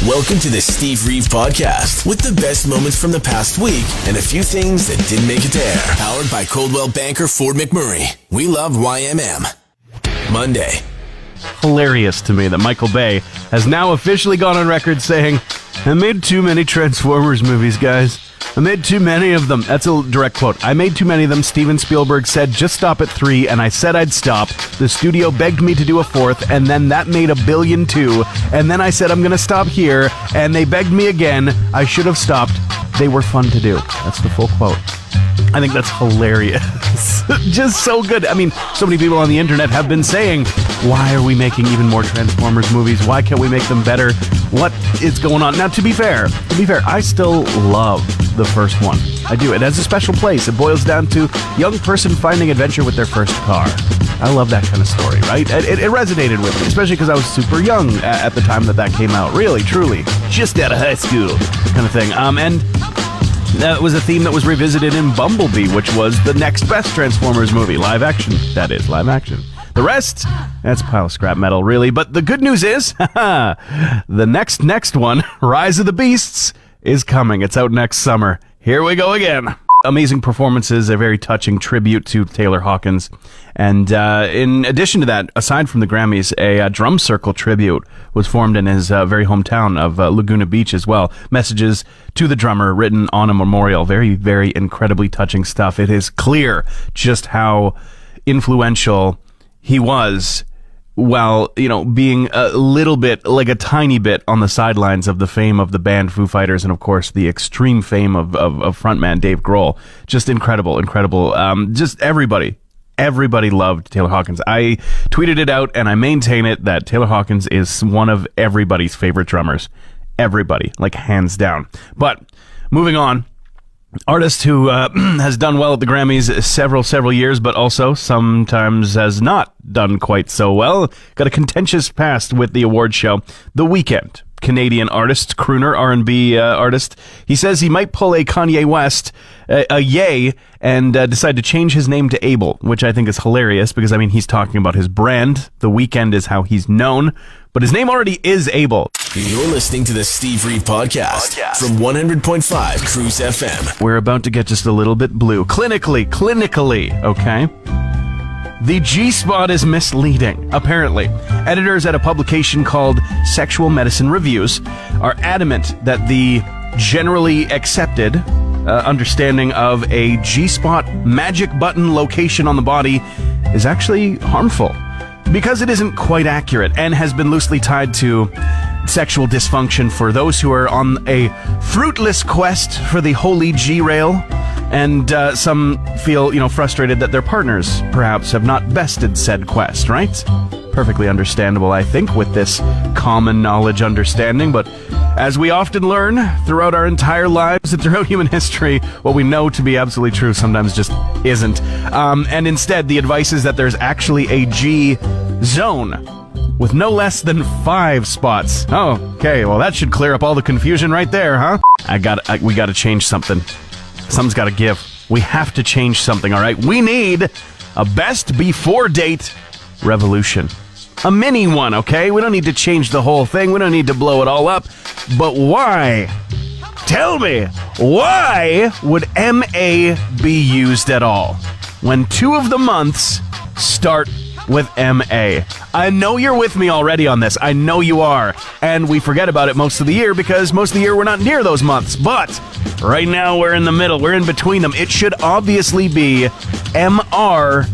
Welcome to the Steve Reeve Podcast with the best moments from the past week and a few things that didn't make it to air. Powered by Coldwell Banker Ford McMurray. We love YMM. Monday. Hilarious to me that Michael Bay has now officially gone on record saying, I made too many Transformers movies, guys. I made too many of them. That's a direct quote. I made too many of them. Steven Spielberg said, just stop at 3, and I said I'd stop. The studio begged me to do a 4th, and then that made $1 billion too. And then I said, I'm going to stop here, and they begged me again. I should have stopped. They were fun to do. That's the full quote. I think that's hilarious. Just so good. I mean, so many people on the internet have been saying, why are we making even more Transformers movies? Why can't we make them better? What is going on? Now, to be fair, I still love the first one. I do. It has a special place. It boils down to young person finding adventure with their first car. I love that kind of story, right? It resonated with me, especially because I was super young at the time that came out. Really, truly. Just out of high school kind of thing. And that was a theme that was revisited in Bumblebee, which was the next best Transformers movie. Live action. That is, live action. The rest, that's a pile of scrap metal, really. But the good news is, the next one, Rise of the Beasts, is coming. It's out next summer. Here we go again. Amazing performances, a very touching tribute to Taylor Hawkins. And in addition to that, aside from the Grammys, a drum circle tribute was formed in his very hometown of Laguna Beach as well. Messages to the drummer written on a memorial. Very, very incredibly touching stuff. It is clear just how influential he was while, being a little bit, like a tiny bit on the sidelines of the fame of the band Foo Fighters and, of course, the extreme fame of frontman Dave Grohl. Just incredible. Just everybody loved Taylor Hawkins. I tweeted it out, and I maintain it, that Taylor Hawkins is one of everybody's favorite drummers. Everybody, like hands down. But moving on. Artist who has done well at the Grammys several years, but also sometimes has not done quite so well. Got a contentious past with the award show. The Weeknd, Canadian artist, crooner, R&B artist. He says he might pull a Kanye West, a Ye, and decide to change his name to Abel, which I think is hilarious because, he's talking about his brand. The Weeknd is how he's known, but his name already is Abel. You're listening to the Steve Reeve Podcast from 100.5 Cruise FM. We're about to get just a little bit blue. Clinically, okay? The G-spot is misleading, apparently. Editors at a publication called Sexual Medicine Reviews are adamant that the generally accepted understanding of a G-spot magic button location on the body is actually harmful because it isn't quite accurate and has been loosely tied to sexual dysfunction for those who are on a fruitless quest for the holy G-rail, and some feel, frustrated that their partners perhaps have not bested said quest, right? Perfectly understandable, I think, with this common knowledge understanding, but as we often learn throughout our entire lives and throughout human history, what we know to be absolutely true sometimes just isn't. And instead, the advice is that there's actually a G zone with no less than 5 spots. Oh, okay, well that should clear up all the confusion right there, huh? We gotta change something. Something's gotta give. We have to change something, alright? We need a best before date revolution. A mini one, okay? We don't need to change the whole thing. We don't need to blow it all up. But why? Tell me, why would MA be used at all when 2 of the months start with MA? I know you're with me already on this. I know you are. And we forget about it most of the year because most of the year we're not near those months. But right now we're in the middle. We're in between them. It should obviously be MR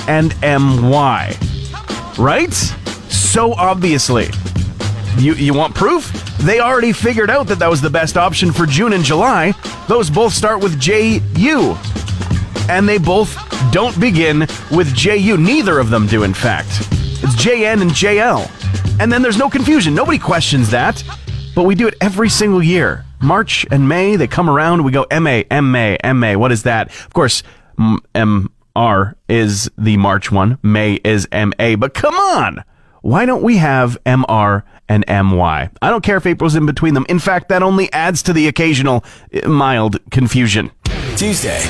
and MY. Right? So obviously. You want proof? They already figured out that was the best option for June and July. Those both start with JU. And they both don't begin with JU. Neither of them do, in fact. It's JN and JL. And then there's no confusion. Nobody questions that. But we do it every single year. March and May, they come around, we go MA, MA, MA. What is that? Of course, MR is the March one. May is MA. But come on! Why don't we have MR and MY? I don't care if April's in between them. In fact, that only adds to the occasional mild confusion. Tuesday.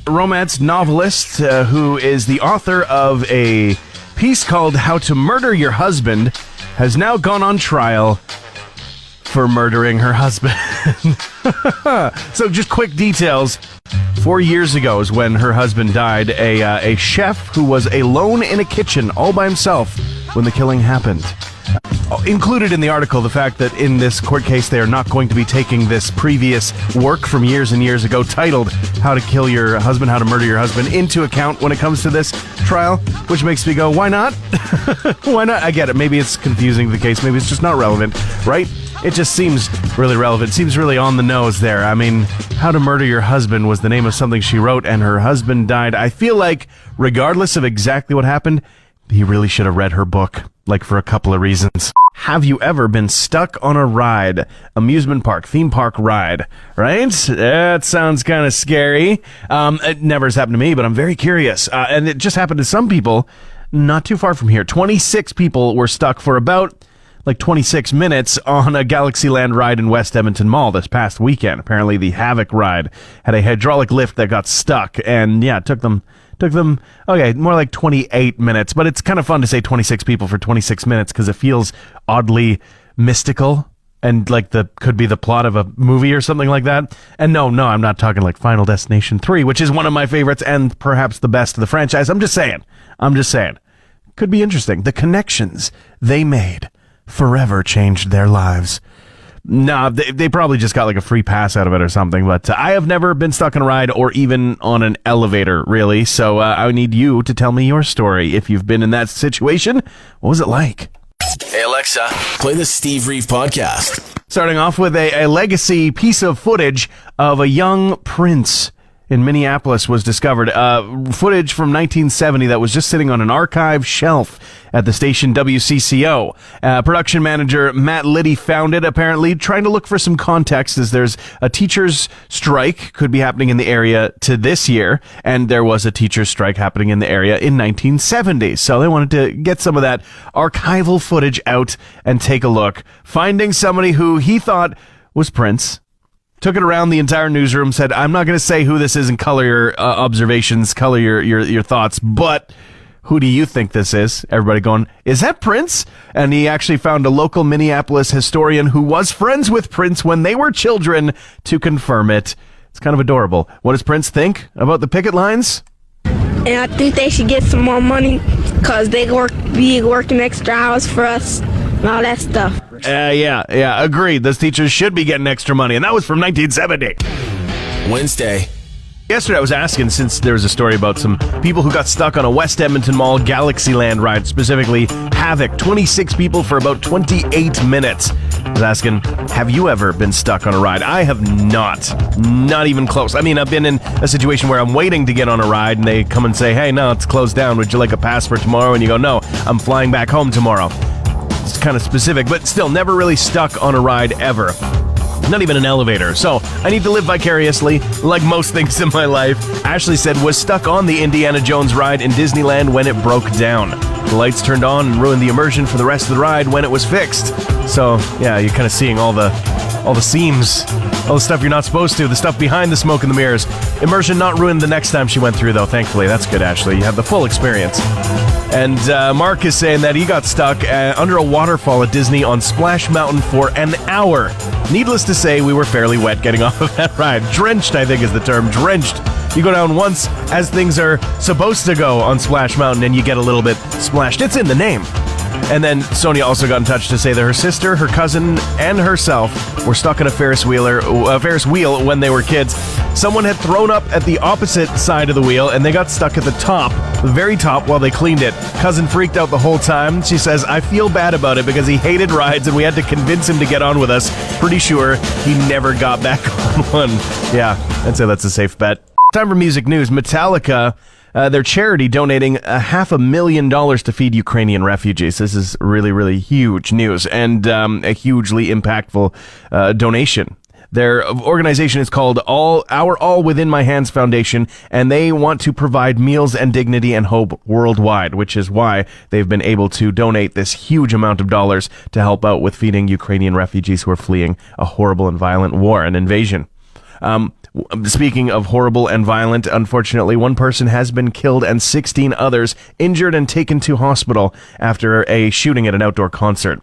Romance novelist who is the author of a piece called How to Murder Your Husband has now gone on trial for murdering her husband. So just quick details. 4 years ago is when her husband died. A chef who was alone in a kitchen all by himself when the killing happened. Included in the article, the fact that in this court case they are not going to be taking this previous work from years and years ago titled How to Kill Your Husband, How to Murder Your Husband into account when it comes to this trial, which makes me go, why not? Why not? I get it. Maybe it's confusing the case. Maybe it's just not relevant, right? It just seems really relevant. Seems really on the nose there. I mean, How to Murder Your Husband was the name of something she wrote, and her husband died. I feel like, regardless of exactly what happened, he really should have read her book, like for a couple of reasons. Have you ever been stuck on a ride? Amusement park, theme park ride, right? That sounds kind of scary. It never has happened to me, but I'm very curious. And it just happened to some people not too far from here. 26 people were stuck for about 26 minutes on a Galaxyland ride in West Edmonton Mall this past weekend. Apparently the Havoc ride had a hydraulic lift that got stuck, and yeah, it took them, okay, more like 28 minutes, but it's kind of fun to say 26 people for 26 minutes because it feels oddly mystical and like could be the plot of a movie or something like that. And no, I'm not talking like Final Destination 3, which is one of my favorites and perhaps the best of the franchise. I'm just saying. Could be interesting. The connections they made forever changed their lives. No, they probably just got like a free pass out of it or something, but I have never been stuck in a ride or even on an elevator, really, so I need you to tell me your story. If you've been in that situation, what was it like? Hey Alexa, play the Steve Reeve podcast. Starting off with a legacy piece of footage of a young prince in Minneapolis was discovered. Footage from 1970 that was just sitting on an archive shelf at the station WCCO. Production manager Matt Liddy found it, apparently trying to look for some context, as there's a teacher's strike could be happening in the area to this year, and there was a teacher's strike happening in the area in 1970. So they wanted to get some of that archival footage out and take a look, finding somebody who he thought was Prince. Took it around the entire newsroom, said, I'm not going to say who this is and color your observations, color your thoughts, but who do you think this is? Everybody going, is that Prince? And he actually found a local Minneapolis historian who was friends with Prince when they were children to confirm it. It's kind of adorable. What does Prince think about the picket lines? And I think they should get some more money because they be working extra hours for us and all that stuff. Yeah, agreed. Those teachers should be getting extra money, and that was from 1970. Wednesday. Yesterday I was asking, since there was a story about some people who got stuck on a West Edmonton Mall Galaxyland ride, specifically Havoc, 26 people for about 28 minutes. I was asking, have you ever been stuck on a ride? I have not even close. I mean, I've been in a situation where I'm waiting to get on a ride and they come and say, hey, no, it's closed down. Would you like a pass for tomorrow? And you go, no, I'm flying back home tomorrow. It's kind of specific, but still never really stuck on a ride ever. Not even an elevator. So I need to live vicariously, like most things in my life. Ashley said was stuck on the Indiana Jones ride in Disneyland when it broke down. The lights turned on and ruined the immersion for the rest of the ride when it was fixed. So yeah, you're kind of seeing all the seams, all the stuff you're not supposed to, the stuff behind the smoke and the mirrors. Immersion not ruined the next time she went through, though, thankfully. That's good, Ashley. You have the full experience. And Mark is saying that he got stuck under a waterfall at Disney on Splash Mountain for an hour. Needless to say, we were fairly wet getting off of that ride. Drenched, I think is the term. Drenched. You go down once as things are supposed to go on Splash Mountain and you get a little bit splashed. It's in the name. And then Sonia also got in touch to say that her sister, her cousin, and herself were stuck in a Ferris wheel when they were kids. Someone had thrown up at the opposite side of the wheel, and they got stuck at the very top, while they cleaned it. Cousin freaked out the whole time. She says, I feel bad about it because he hated rides, and we had to convince him to get on with us. Pretty sure he never got back on one. Yeah, I'd say that's a safe bet. Time for music news. Metallica, their charity, donating $500,000 to feed Ukrainian refugees. This is really, really huge news and a hugely impactful donation. Their organization is called Our All Within My Hands Foundation, and they want to provide meals and dignity and hope worldwide, which is why they've been able to donate this huge amount of dollars to help out with feeding Ukrainian refugees who are fleeing a horrible and violent war, an invasion. Speaking of horrible and violent, unfortunately, one person has been killed and 16 others injured and taken to hospital after a shooting at an outdoor concert.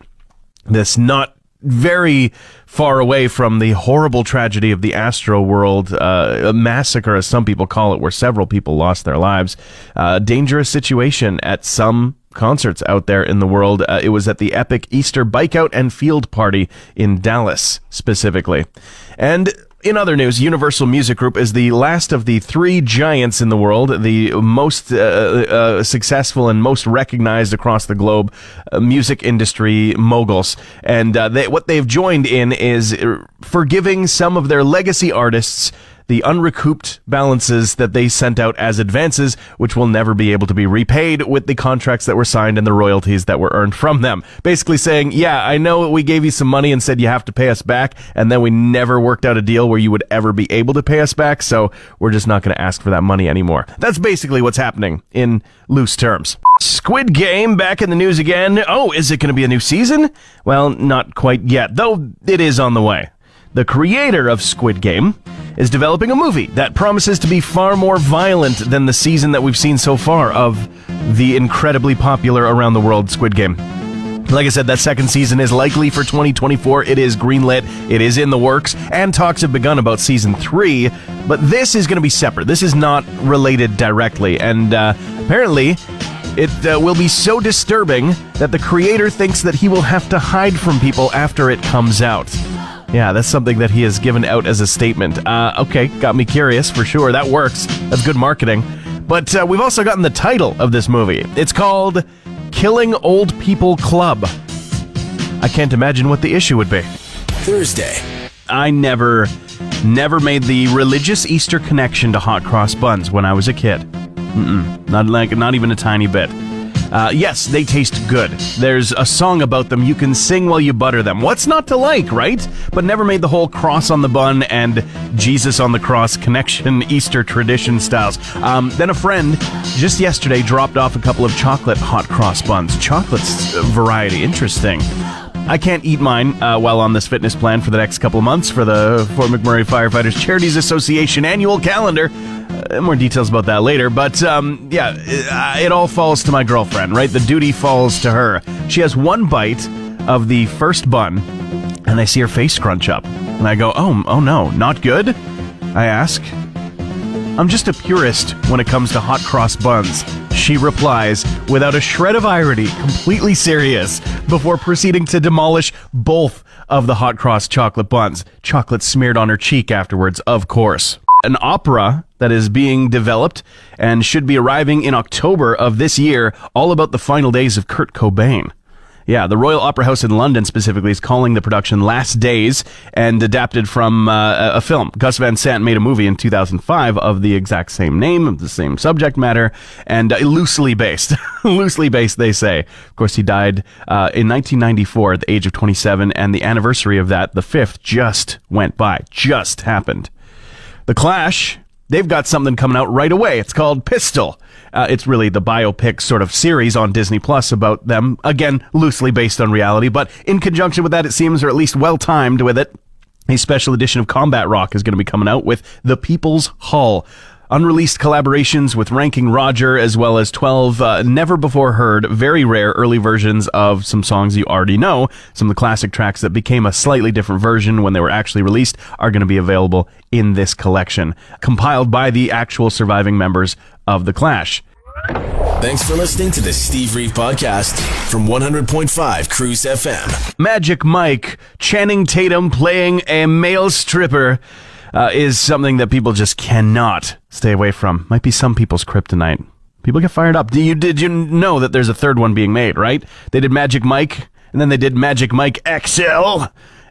This not very far away from the horrible tragedy of the Astro World a massacre, as some people call it, where several people lost their lives. Dangerous situation at some concerts out there in the world. It was at the epic Easter Bike Out and Field Party in Dallas, specifically. And in other news, Universal Music Group is the last of the three giants in the world, the most successful and most recognized across the globe music industry moguls. And what they've joined in is forgiving some of their legacy artists the unrecouped balances that they sent out as advances, which will never be able to be repaid with the contracts that were signed and the royalties that were earned from them. Basically saying, yeah, I know we gave you some money and said you have to pay us back, and then we never worked out a deal where you would ever be able to pay us back, so we're just not going to ask for that money anymore. That's basically what's happening in loose terms. Squid Game back in the news again. Oh, is it going to be a new season? Well, not quite yet, though it is on the way. The creator of Squid Game is developing a movie that promises to be far more violent than the season that we've seen so far of the incredibly popular around the world Squid Game. Like I said, that second season is likely for 2024. It is greenlit, it is in the works, and talks have begun about season 3, but this is going to be separate. This is not related directly, and apparently it will be so disturbing that the creator thinks that he will have to hide from people after it comes out. Yeah, that's something that he has given out as a statement. Okay, got me curious, for sure. That works. That's good marketing. But we've also gotten the title of this movie. It's called Killing Old People Club. I can't imagine what the issue would be. Thursday. I never made the religious Easter connection to hot cross buns when I was a kid. Not even a tiny bit. Yes, they taste good. There's a song about them. You can sing while you butter them. What's not to like, right? But never made the whole cross on the bun and Jesus on the cross connection Easter tradition styles. Then a friend just yesterday dropped off a couple of chocolate hot cross buns. Chocolate's variety. Interesting. I can't eat mine while on this fitness plan for the next couple of months for the Fort McMurray Firefighters Charities Association annual calendar. More details about that later, but it all falls to my girlfriend, right? The duty falls to her. She has one bite of the first bun, and I see her face scrunch up. And I go, oh no, not good? I ask. I'm just a purist when it comes to hot cross buns. She replies, without a shred of irony, completely serious, before proceeding to demolish both of the hot cross chocolate buns. Chocolate smeared on her cheek afterwards, of course. An opera that is being developed and should be arriving in October of this year, all about the final days of Kurt Cobain. Yeah, the Royal Opera House in London specifically is calling the production Last Days, and adapted from a film. Gus Van Sant made a movie in 2005 of the exact same name, of the same subject matter, and loosely based. Loosely based, they say. Of course, he died in 1994 at the age of 27, and the anniversary of that, the 5th, just went by. Just happened. The Clash, they've got something coming out right away. It's called Pistol. It's really the biopic sort of series on Disney Plus about them. Again, loosely based on reality, but in conjunction with that, it seems, or at least well-timed with it, a special edition of Combat Rock is going to be coming out with The People's Hull. Unreleased collaborations with Ranking Roger, as well as 12 never-before-heard, very rare early versions of some songs you already know. Some of the classic tracks that became a slightly different version when they were actually released are going to be available in this collection, compiled by the actual surviving members of The Clash. Thanks for listening to the Steve Reeve Podcast from 100.5 Cruise FM. Magic Mike, Channing Tatum playing a male stripper, is something that people just cannot stay away from. Might be some people's kryptonite. People get fired up. Did you know that there's a third one being made, right? They did Magic Mike, and then they did Magic Mike XL,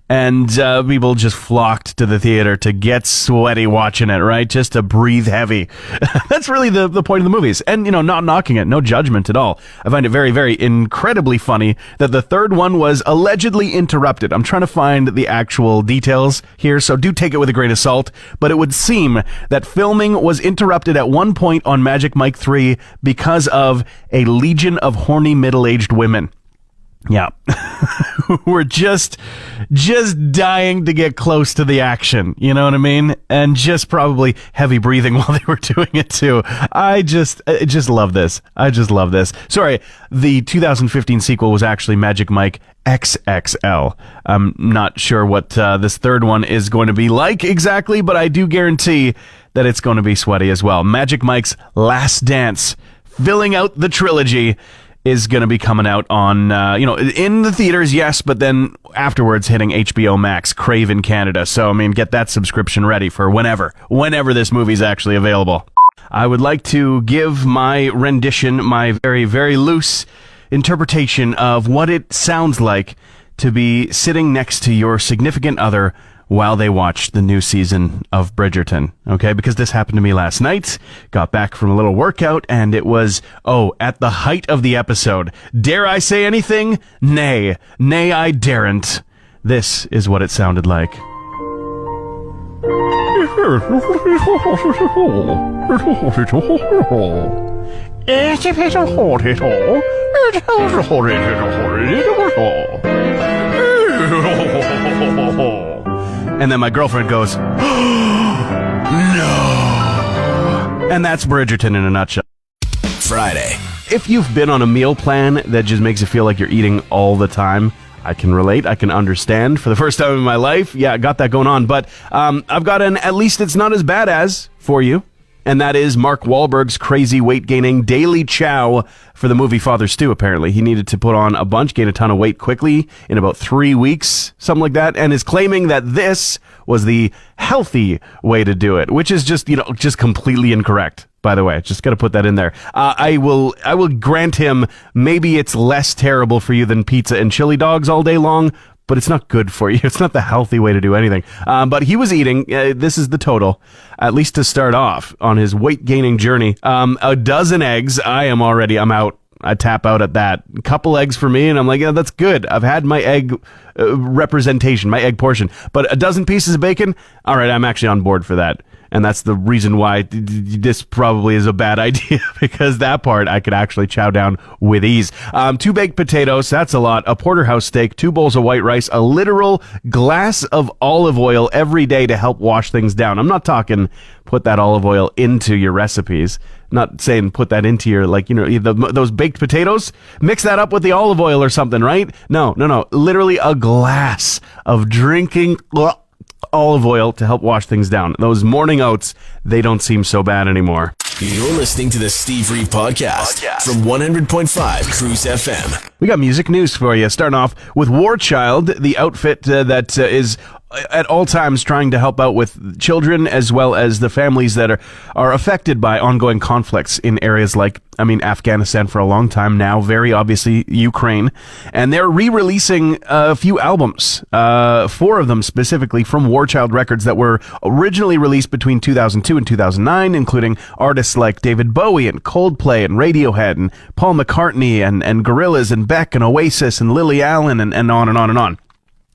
and people just flocked to the theater to get sweaty watching it, right? Just to breathe heavy. That's really the point of the movies. And, not knocking it, no judgment at all. I find it very, very incredibly funny that the third one was allegedly interrupted. I'm trying to find the actual details here, so do take it with a grain of salt. But it would seem that filming was interrupted at one point on Magic Mike 3 because of a legion of horny middle-aged women. Yeah. We're just dying to get close to the action. You know what I mean? And just probably heavy breathing while they were doing it too. I just love this. I just love this. Sorry, the 2015 sequel was actually Magic Mike XXL. I'm not sure what this third one is going to be like exactly, but I do guarantee that it's going to be sweaty as well. Magic Mike's Last Dance, filling out the trilogy, is going to be coming out on, in the theaters, yes, but then afterwards hitting HBO Max, Crave in Canada. So, I mean, get that subscription ready for whenever this movie's actually available. I would like to give my rendition, my very, very loose interpretation of what it sounds like to be sitting next to your significant other while they watch the new season of Bridgerton, okay? Because this happened to me last night, got back from a little workout, and it was, at the height of the episode. Dare I say anything? Nay, I daren't. This is what it sounded like. And then my girlfriend goes, no. And that's Bridgerton in a nutshell. Friday. If you've been on a meal plan that just makes you feel like you're eating all the time, I can relate. I can understand. For the first time in my life, yeah, I got that going on. But I've got an at least it's not as bad as for you. And that is Mark Wahlberg's crazy weight-gaining daily chow for the movie Father Stu, apparently. He needed to put on a bunch, gain a ton of weight quickly in about 3 weeks, something like that, and is claiming that this was the healthy way to do it, which is just completely incorrect, by the way. Just got to put that in there. I will grant him maybe it's less terrible for you than pizza and chili dogs all day long, but it's not good for you. It's not the healthy way to do anything. But he was eating, this is the total, at least to start off, on his weight-gaining journey. A dozen eggs. I'm out. I tap out at that. A couple eggs for me, and I'm like, yeah, that's good. I've had my egg representation, my egg portion. But a dozen pieces of bacon? All right, I'm actually on board for that. And that's the reason why this probably is a bad idea, because that part I could actually chow down with ease. 2 baked potatoes, that's a lot. A porterhouse steak, 2 bowls of white rice, a literal glass of olive oil every day to help wash things down. I'm not talking put that olive oil into your recipes. Not saying put that into your, those baked potatoes, mix that up with the olive oil or something, right? No. Literally a glass of drinking olive oil to help wash things down. Those morning oats, they don't seem so bad anymore. You're listening to the Steve Reeve Podcast from 100.5 Cruise FM. We got music news for you. Starting off with War Child, the outfit that is at all times trying to help out with children as well as the families that are affected by ongoing conflicts in areas like, Afghanistan for a long time now, very obviously Ukraine. And they're re-releasing a few albums, 4 of them specifically from War Child Records that were originally released between 2002 and 2009, including artists like David Bowie and Coldplay and Radiohead and Paul McCartney and Gorillaz and Beck and Oasis and Lily Allen and on and on and on.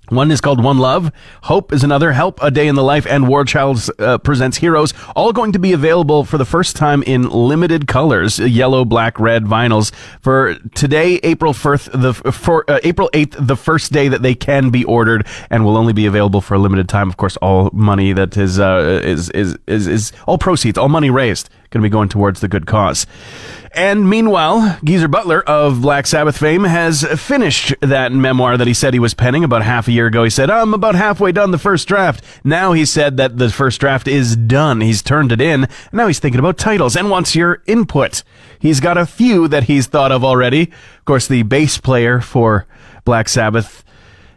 One is called One Love, Hope is another, Help, A Day in the Life, and War Child Presents Heroes, all going to be available for the first time in limited colors, yellow, black, red vinyls, for today, April 8th, the first day that they can be ordered, and will only be available for a limited time. Of course, all money that is all proceeds, all money raised, going to be going towards the good cause. And meanwhile, Geezer Butler of Black Sabbath fame has finished that memoir that he said he was penning about half a year ago. He said, I'm about halfway done the first draft. Now he said that the first draft is done. He's turned it in. Now he's thinking about titles and wants your input. He's got a few that he's thought of already. Of course, the bass player for Black Sabbath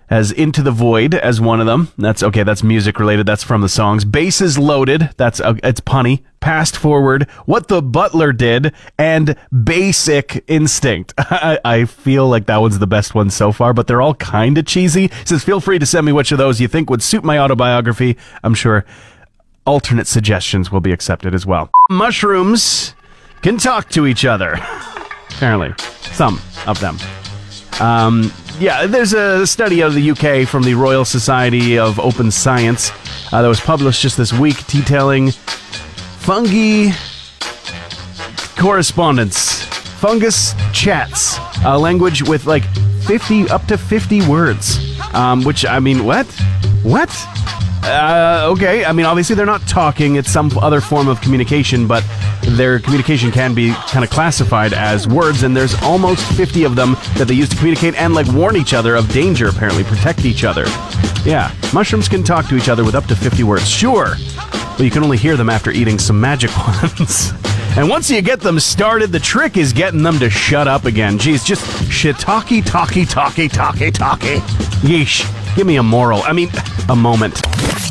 has Into the Void as one of them. That's music related. That's from the songs. Bases Loaded. It's punny. Past Forward. What the Butler Did. And Basic Instinct. I feel like that one's the best one so far, but they're all kind of cheesy. He says, feel free to send me which of those you think would suit my autobiography. I'm sure alternate suggestions will be accepted as well. Mushrooms can talk to each other. Apparently. Some of them. There's a study out of the UK from the Royal Society of Open Science that was published just this week detailing fungi correspondence, fungus chats, a language with up to 50 words. Which, I mean, what? Okay, I mean, obviously they're not talking, it's some other form of communication, but their communication can be kind of classified as words, and there's almost 50 of them that they use to communicate and, like, warn each other of danger, apparently, protect each other. Yeah, mushrooms can talk to each other with up to 50 words, sure, but you can only hear them after eating some magic ones. And once you get them started, the trick is getting them to shut up again. Geez, just shit-talky. Yeesh, give me a moment.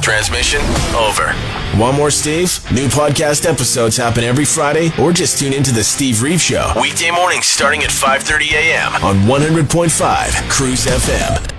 Transmission over. Want more Steve? New podcast episodes happen every Friday, or just tune into the Steve Reeve Show. Weekday mornings starting at 5:30 a.m. on 100.5 Cruise FM.